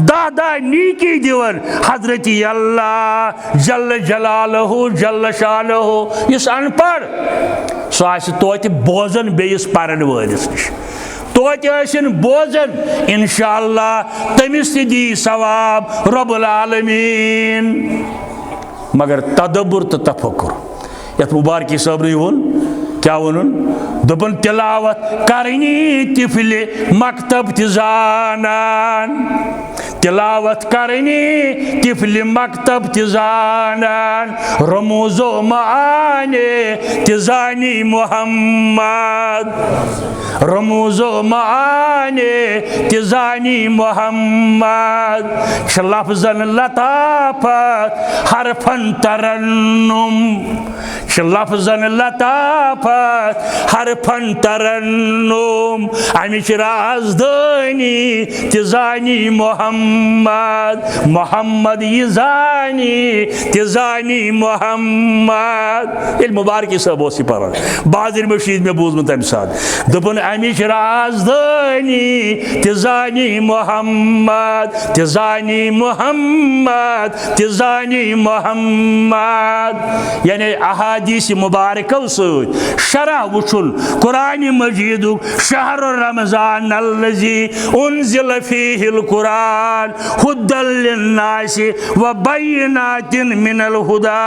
10 नीकी दिवन हजरत अल्लाह जल्ल जलालहु जल्ल शानहु। इस अनपढ़ सह तोत बोजन बेस परन वलिस नश तोत बोजन इंशाअल्लाह तमिस दी सवाब रब्बुल आलमीन। मगर तदब्बुर तो तफक्कुर यथ मुबारक साहब ने वोन क्या वोन दोपन तिलावत करनी तिफले मकतब तिजानान तिलावत करनी तिफल मकतब तिजानान रमूजो माने तिजानी मोहम्मद रमूजो माने तिजानी मोहम्मद लफ्जन लताफत हरफन तरन्नुम लफ्जन लताफत हरफन तरन्नुम अमिच राजधानी तिजानी मोहम्मद मोहम्मद यजानी तिजानी मोहम्मद ये मुबारक सब पान बाजिर मशीद में बूजमुत तम सात दोपन अमिच राजधानी Tijani Muhammad Tijani Muhammad Tijani Muhammad यानी अहादीस मुबारकों सत शरह वुचुन कुरान मजीद शहर रमजान अल्लज़ी उन्ज़िल फ़ीहिल कुरान हुद्दल लिन्नासि व बय्यिनातिन मिनल हुदा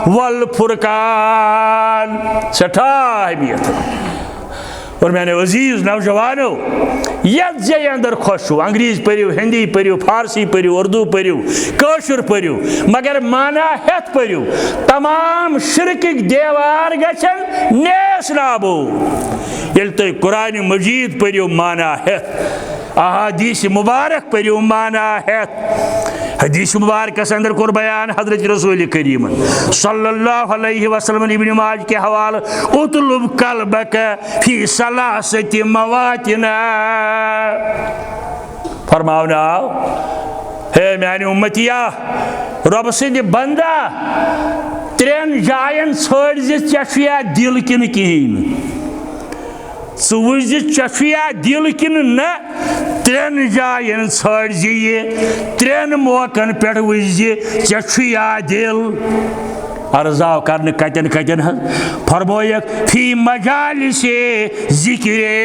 वल फुरकान सठा अहमियत। और मैंने अजीज नौजवानों यथ जे अंदर खुश हो अंग्रेज पढ़ो हिंदी पढ़ो फारसी पढ़ो उर्दू पढ़ो कशुर पढ़ो मगर माना हेत पढ़ो तमाम शिरक देवार गछन नेस नाबो ये तुम कुरान मजीद पढ़ो माना हेत अहादीस मुबारक पढ़ो माना हेत। हदीस मुबारक अंदर कोर बयान हजरत रसूल करीम सल्लल्लाहु अलैहि वसल्लम इब्न माज के हवाले उतलुब कल्बक फी सलासति मवातिना फरमावना हे मेरे उम्मतिया रब सद बंदा त्रेन जायन छोड़ चशिया दिल किन कहें वुज चशिया दिल किन न त्रेन जायन छोड़ ये त्रेन मौकन पे वुज चशिया दिल अर्जाव करने कतन कतन फरमोयक फी मजालिसे जिक्रे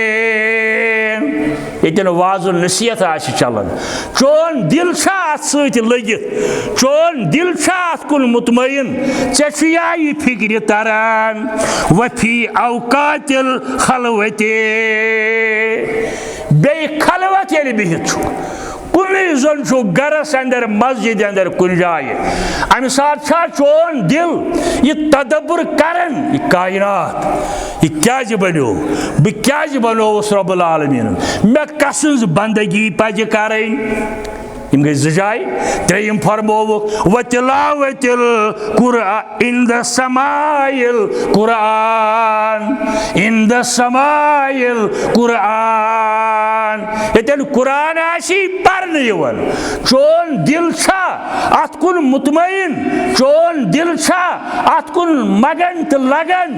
ये वाज नसीहत चलान चोन दिल सगित चोन दिल कुन मुतमईन या यह फिक्र तरान वफी अवकातिल खलवते बे खलवत ये बिहित कुन जन गरस अंदर मस्जिद अंदर कुन जाए अम साथ चोन दिल यह तदब्बुर करन यह कायनात यह क्या बनो बह क्या बनोस रब्बुल आलमीन मे कसंज बंदगी पज करें यम गई जाय त्रेयम फरमोवुक व तिलावतिल कुरान इन द समाइल कुरान इन द समाइल कुरान यतन कुरान आशी परन यवन चोन दिल छा अत कुन मुतमईन चोन दिल छा अत कुन मगन त लगन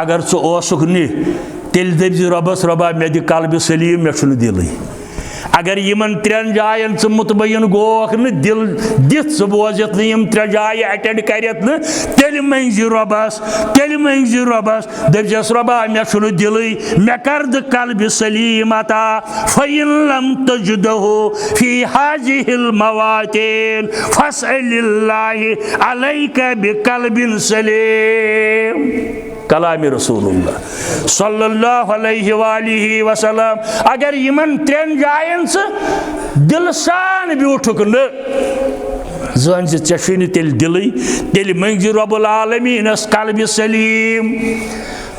अगर सो ओसुक नि तेल दबि रबस रबा मे दि कल्ब सलीम मे छुन दिलई अगर यमन त्रेन जायन मुतमईन गोख न दिल दिथ सह बोजित नम त्रे जाय अटेंड करत न तेल मंगि रबस दपस रबा मे छुन दिलई मे कर द कल्ब सलीम अता फइन लम तजदहु फी हाजिहिल मवातिन फसअलिल्लाहि अलैका बिकल्बिन सलीम कलाम रसूलुल्लाह सल्लल्लाहु अलैहि वसल्लम अगर यमन त्रेन जायन दिल सान ब्यूठुक न जन चेन तेल दिल तेल मंगि रब्बुल आलमीनस कल्ब सलीम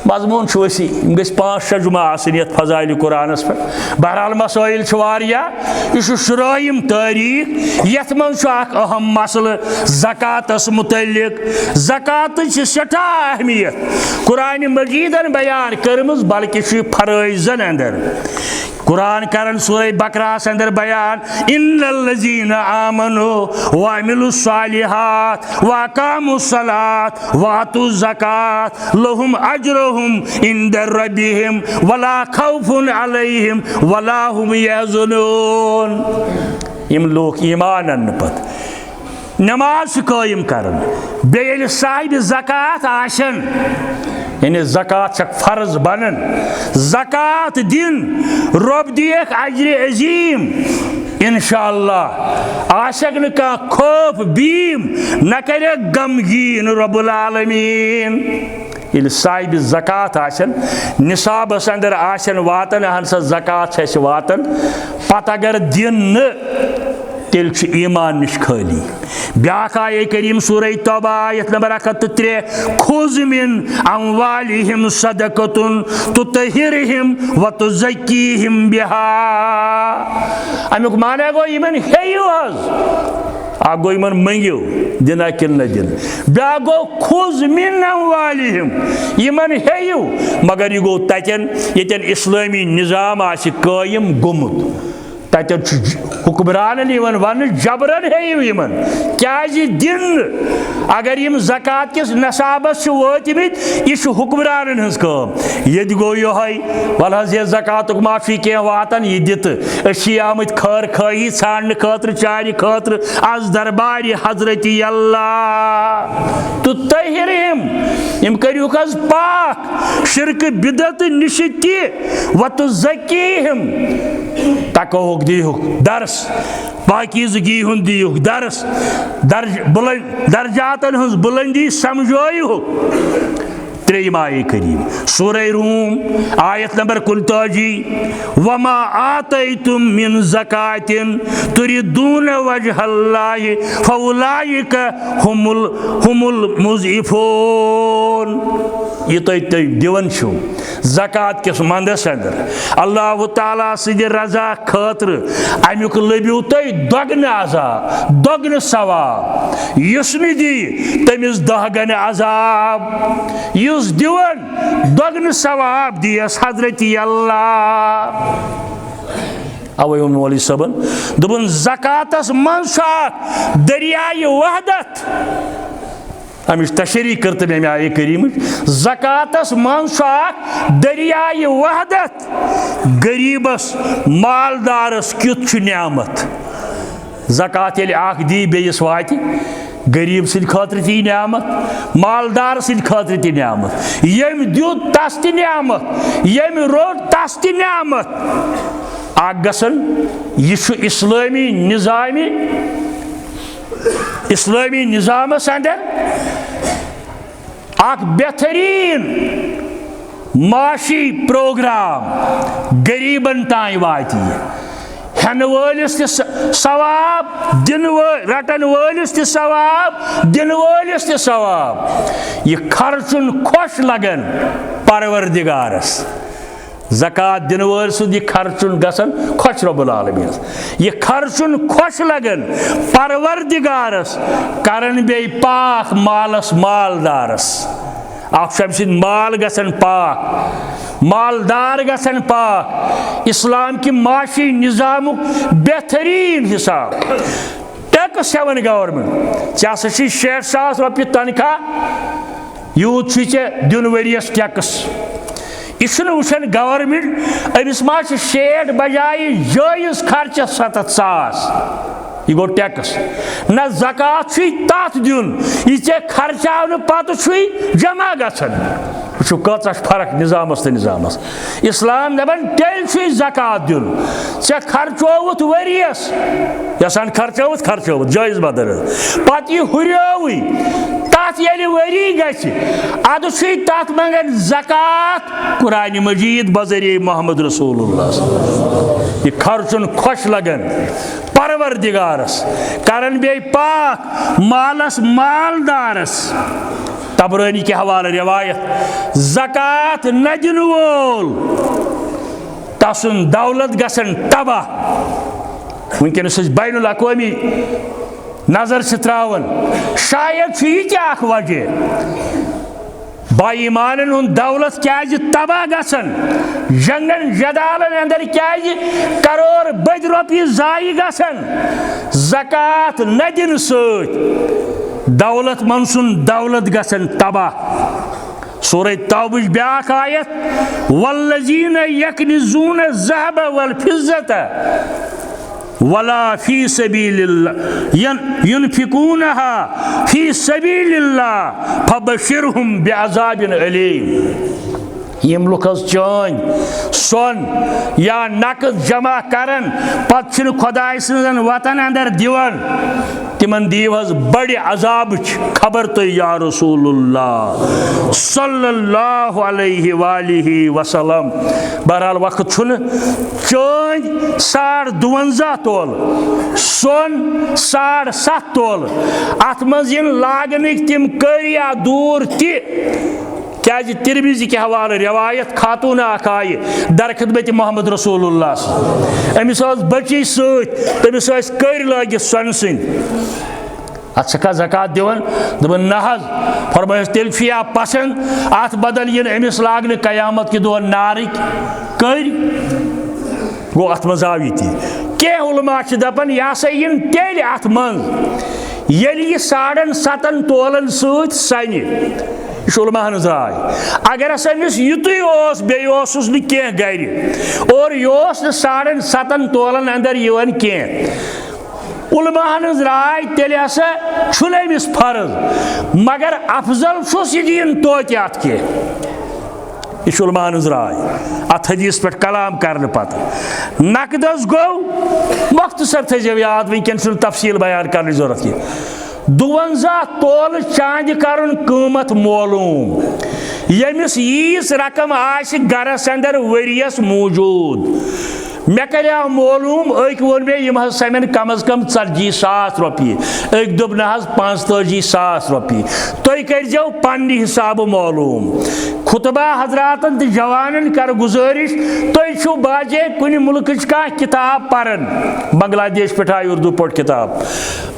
मजमून वसी गई 5-6 जुमा आसनियत फजाइल कुरानस पे बहरहाल मसाइल यह शुराइम तारीख यथ मन अहम मसल ज़कातस मुतल्लिक ज़कात सठा अहमियत कुरान मजीदन बयान करमज बल्कि फराइजन अंदर कुरान करन सूरह बकरा अंदर बयान इन्नल्लज़ीना आमनु व अमिलुस सालिहात व अकामुस सलात व आतुज़ ज़कात लहुम अज्रुहुम इंद रब्बिहिम वला खौफुन अलैहिम वला हुम यहज़नून। यम लोग ईमान अन्न पत नमाज कायम करन बेल साहिब ज़कात आशन यानी ज़कात फर्ज बनन ज़कात दिन रब दियक अज्र अजीम इंशाअल्लाह आशक न का खौफ बीम न करे गमगीन रब्बुल आलमीन ये साहिब ज़कात आसन निसाबस अंदर आसन वातन अहन सा ज़कात छे वातन पत अगर दिन तेल ईमान निश खाली ब्याख आये करीम सूरह तौबा आयत नंबर 103 खुज़ मिन अम्वालिहिम सदक़तुन तुतहिरहिम व तुज़क्कीहिम बिहा अमुक माने गो इमन हेयु हज आ गो इमन मंगियो दिना किन न दिन ब्या गो खुज़ मिन अम्वालिहिम इमन हेयु मगर ये गो ततन यतन इस्लामी निज़ाम आसि कायम गोमुत ततन हुक्मरान वन जबरन हेयन क्या दिन अगर यम ज़कात किस नसाबस वतमित यह हुक्मरान हज ये गो योहै वल हज ये ज़कात माफी कह वातन यह दित आमत खर खाई छाड़ने खतर चार खतर आज दरबार हजरत अल्लाह तो तहिरहिम यम करियुक हज पाक शिरक बिदत निश व तुज़क्कीहिम तकहुक दीहुक दर्स पाकीज़गी हुंद दीहुक दर्स दर्जातन हज बुलंदी समझोयुक त्रेयम आये करीम सूरह रूम आयत नंबर 39 वमा आतैतुम मिन ज़कातिन तुरिदून वजहल्लाहि फउलाइका हुमुल मुज़इफून ये तुम दिवन छो ज़कात किस मंदस अंदर अल्लाह ताला सद रजा खतर अमुक लबियो तुम दोगन अजाब दोगन सवाब युस नी दी तमिस दहगन अजाब युस दिवन दोगन सवाब दियस हजरत अल्लाह अवे मौलवी सबन दोपन ज़कातस मंज दरियाए वहदत अमिश तशरी कर तमें आये करीम ज़कातस मंज दरियाए वहदत गरीबस मालदारस क्युत न्यामत ज़कात ये आख दी बेस वात गरीब सद खतर ती न्यामत मालदार सद खतर ती न्यामत यम दुत तस ती न्यामत यम रोड तस ती न्यामत आख गसन यह इस्लामी निज़ाम अंदर आख बेहतरीन माशी प्रोग्राम गरीबन ताई वात हेन वलिस सवाब दिन रटन वलिस सवाब दिन वलिस सवाब यह खर्चुन खुश लगन परवरदिगारस ज़कात दिन वल सुद यह खर्चुन गसन खुश रब्बुल आलमीन यह खर्चुन खुश लगन परवरदिगारस करन बे पाक मालस मालदारस आम सद माल गसन पाक मालदार गसन पाक इस्लाम की माशी निज़ाम बेहतरीन हिसाब टैक्स हेवन गवर्नमेंट चा 60,000 रुपये तनख्वाह यूत दिन वरियस टैक्स यह वुचान गवर्नमेंट अमिस मा 60 बजाय जायज खर्च 70,000 यह गो टैक्स न ज़कात तथ दिन यह खर्चाव पत जमा गसन वो कचा फर्क निज़ामस तो निज़ामस इस्लाम दपान तेल ज़कात दिन ऐ खर्चोवुत वरियस यसान खर्चोवुत जायज बदर पत यह हुर्योवुई तथ ये वरी गि अद तथ मंगन ज़कात कुरान मजीद बज़रिए मोहम्मद रसूलुल्लाह यह खर्चुन खुश लगन परवरदिगारस करन बे पाक मालस मालदारस तबरानी के हवाले रिवायत ज़कात न दिन वोल तसन दौलत गसन तबाह वनकस बैनुल अक़वामी नजर से त्रावन शायद यह वजह बाईमानन हुन दौलत क्या तबाह गसन जंगन जदालन अंदर क्या करोड़ बद रुपये जाय गसन ज़कात न दिन सत दौलत मनसुन दौलत गसन तबाह सूरह तौबह ब्याख आयत वल्लज़ीन यकनिज़ून ज़हब वल फिज़्ज़त वला फी सबीलिल्लाह युनफिकूनहा फी सबीलिल्लाह फबशिरहुम बिअज़ाबिन अलीम यम लुक चान सोन या नकद जमा करन पत खुदाय सदन वतन अंदर दिवन तिमन दीव हज बड़े अजाब खबर तो या रसूलुल्लाह सल्लल्लाहु अलैहि वालिहि वसल्लम। बहरहाल वक्त छुन चांद 52.5 तोल, सोन 7.5 तोल, अत मज लागनिक तिम करिया दूर ति क्या तिरमिज़ी के हवाले रिवायत खातून आय दर खिदमत मोहम्मद रसूलुल्लाह अमिस बची समिस कर लगित सोन सिन अत ज़कात दिवन दपन ना फरमायस तेल फिया पसंद अत बदल अमिस लागन कयामत के दो नारिक कर गो अत मज आव ये उलमा दपान यह हसा इन तेल अत मज ये 7.5 तोलन सन उलमा हज राय अगर हसा अमिस युतुई बेस कह गर और यह 7.5 तोलन अंदर यवन कह उलमा हज राय तेल हसा अमिस फर्ज मगर अफजल यह तोत अत कह उलमा हज राय अत हदीस पे कलाम करने पत नकद गो मुख्तसर थो याद वनकन तफसील बयान करने जरूरत की 52 तोल चांद कर कीमत मालूम यमिस यीस रकम आस गरस अंदर वरियस मौजूद मे करिया मालूम अक वो मे यम समेन कम अज कम 40,000 रुपये अक दोप ना 45,000 रुपये तुम करो पन्ने हिसाब मालूम खुतबा हजरातन तो जवानन कर गुजारिश तुम बाजे कुन मुल्क कह किताब पारन बांग्लादेश पे आई उर्दू पट किताब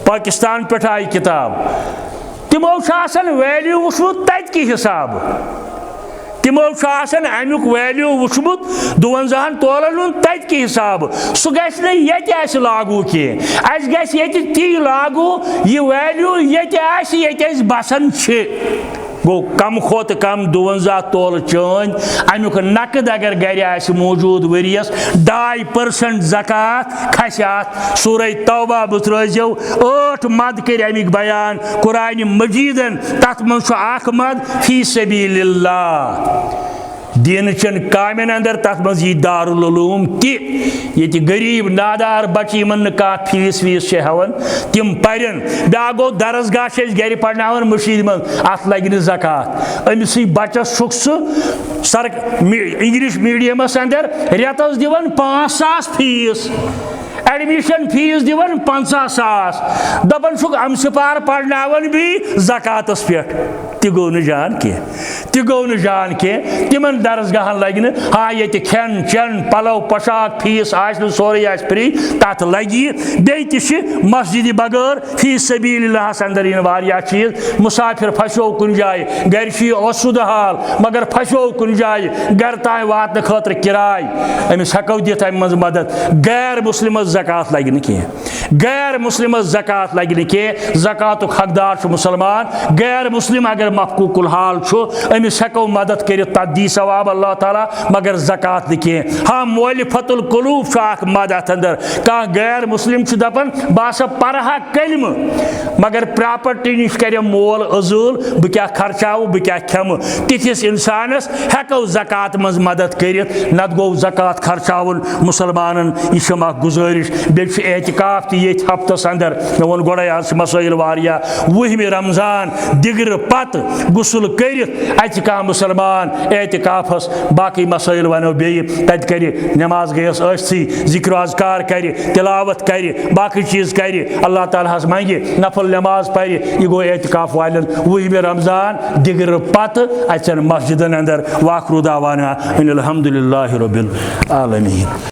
पाकिस्तान पे आई किताब तिमो वैल्यू वुचमुत तत की हिसाब तिमो अमुक वैल्यू वुचमुत 52 तोलन तत की हिसाब सह गस लागू कह ती लागू यह वैल्यू ये बसान गो कम खोत कम 52 तोल चांद अमुक नकद अगर गर मौजूद वरियस 2% ज़कात खस सूरह तौबा बुत रोजो 8 मद कर अमिक बयान कुरान मजीदन तथ मज मद फी सबीलिल्लाह दीन चन कामन अंदर तथ मज दारुल उलूम ये गरीब नादार बच्चे इन कह फीस वीस हवन तिम पर्यन ब्या गो दरसगाह गर पढ़नावन मशीद मज अत लगे ज़कात अमिस बचस छुक सर इंग्लिश मीडियमस अंदर रेतस दिवन 5,000 फीस एडमिशन फीस दिवन 50,000 दपन अमसपार पढ़नावन भी ज़कातस पे गो न जान कह तिमन दरसगाहन लगे हाँ ये खेन चन पलव पोशाक फीस सोरे फ्री तथ लगी बे मस्जिद बगैर फी सबीलिल्लाह अंदर इन वारिया चीज मुसाफिर फसो कुन जाए गर ओसुद हाल मगर फसो कुन जाए गर तान वातन खतर किराय अमिस हको दित अम मज मदद गैर मुस्लिम ज़कात लगे कह गैर मुस्लिम ज़कात लगे कह ज़कात हकदार मुसलमान गैर मुस्लिम अगर मफकूकुल हाल अमिस हको मदद कर तथ दी सवाब अल्लाह ताला मगर ज़कात न कह हाँ मुअल्लिफतुल कुलूब मद अत अंदर कह गैर मुस्लिम दपान बह पढ़ा कलम मगर प्रॉपर्टी नश कर मोल अजूल बह क्या खर्चाव बह क्या खेम तिथिस इंसानस हको ज़कात मज मदद कर नत गो ज़कात खर्चावन मुसलमानन यह गुजारिश बे एहतिकाफ ये हफ्तस अंदर मे वो गोड़े आज मसाइल वारिया 10 रमजान दिगर पत गुसल कर मुसलमान एहतिकाफस बाकी मसाइल वनो बे तत कर नमाज गयस जिक्र अज़कार कर तिलावत कर बाकी चीज़ कर अल्लाह ताला मंगे नफल नमाज पर यह गो एहतिकाफ वालन 10 रमजान दिगर पत अचन मस्जिदन अंदर वाखरू दावाना अनिल हम्दुलिल्लाहि रब्बिल आलमीन।